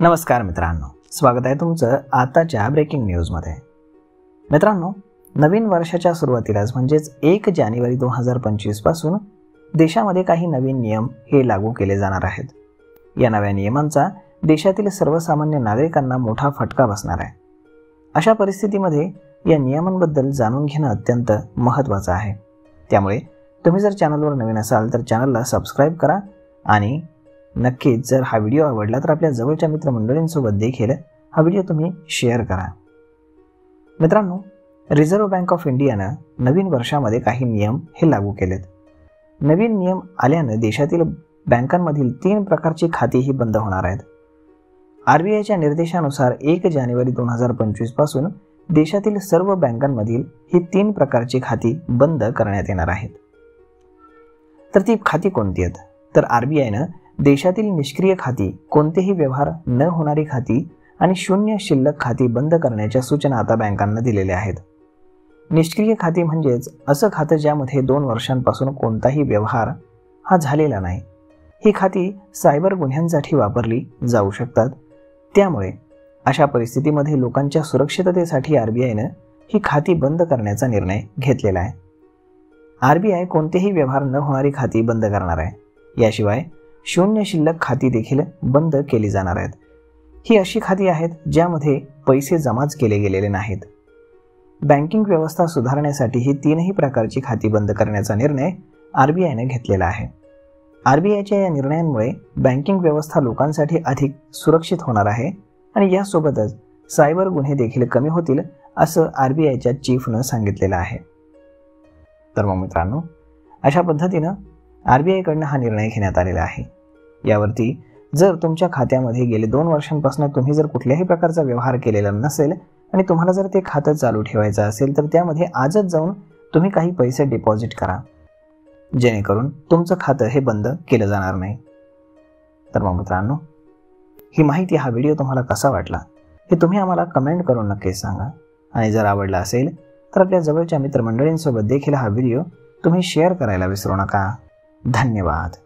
नमस्कार मित्रांनो, स्वागत आहे तुमचं आताच्या ब्रेकिंग न्यूजमध्ये। मित्रांनो, नवीन वर्षाच्या सुरुवातीलाच म्हणजेच 1 जानेवारी 2025 पासून देशामध्ये काही नवीन नियम हे लागू केले जाणार आहेत। या नव्या नियमांचा देशातील सर्वसामान्य नागरिकांना मोठा फटका बसणार आहे। अशा परिस्थितीमध्ये या नियमांबद्दल जाणून घेणं अत्यंत महत्त्वाचं आहे। त्यामुळे तुम्ही जर चॅनलवर नवीन असाल तर चॅनलला सबस्क्राइब करा आणि नक्कीच जर हा व्हिडिओ आवडला तर आपल्या जवळच्या मित्रमंडळींसोबत देखील हा व्हिडिओ तुम्ही शेअर करा। मित्रांनो, रिझर्व्ह बँक ऑफ इंडियानं नवीन वर्षामध्ये काही नियम हे लागू केलेत। नवीन नियम आल्यानं देशातील बँकांमधील 3 प्रकारची खाती ही बंद होणार आहेत। आरबीआयच्या निर्देशानुसार 1 जानेवारी 2025 पासून देशातील सर्व बँकांमधील ही 3 प्रकारची खाती बंद करण्यात येणार आहेत। तर ती खाती कोणती आहेत? तर आरबीआयनं देशातील निष्क्रिय खाती, कोणतेही व्यवहार न होणारी खाती आणि शून्य शिल्लक खाती बंद करण्याच्या सूचना आता बँकांना दिलेल्या आहेत। निष्क्रिय खाती म्हणजेच असं खातं ज्यामध्ये 2 वर्षांपासून कोणताही व्यवहार हा झालेला नाही। ही खाती सायबर गुन्ह्यांसाठी वापरली जाऊ शकतात। त्यामुळे अशा परिस्थितीमध्ये लोकांच्या सुरक्षिततेसाठी आरबीआयनं ही खाती बंद करण्याचा निर्णय घेतलेला आहे। आरबीआय कोणतेही व्यवहार न होणारी खाती बंद करणार आहे। याशिवाय शून्य शिल्लक खाती देखील बंद केली जाणार आहेत। ही अशी खाती आहेत ज्यामध्ये पैसे जमाच केले गेलेले नाहीत। बँकिंग व्यवस्था सुधारण्यासाठी ही 3ही प्रकारची खाती बंद करण्याचा निर्णय आरबीआयने घेतलेला आहे। आरबीआयच्या या निर्णयांमुळे बँकिंग व्यवस्था लोकांसाठी अधिक सुरक्षित होणार आहे आणि यासोबतच सायबर गुन्हे देखील कमी होतील असं आरबीआयच्या चीफनं सांगितलेलं आहे। तर मग मित्रांनो, अशा पद्धतीनं आरबीआयकडनं हा निर्णय घेण्यात आलेला आहे। यावरती जर तुमच्या खात्यामध्ये गेले 2 वर्षांपासून तुम्ही जर कुठल्याही प्रकारचा व्यवहार केलेला नसेल आणि तुम्हाला जर ते खातं चालू ठेवायचं असेल तर त्यामध्ये आजच जाऊन तुम्ही काही पैसे डिपॉझिट करा, जेणेकरून तुमचं खातं हे बंद केलं जाणार नाही। तर मग मित्रांनो, ही माहिती, हा व्हिडिओ तुम्हाला कसा वाटला हे तुम्ही आम्हाला कमेंट करून नक्कीच सांगा आणि जर आवडला असेल तर आपल्या जवळच्या मित्रमंडळींसोबत देखील हा व्हिडिओ तुम्ही शेअर करायला विसरू नका। धन्यवाद।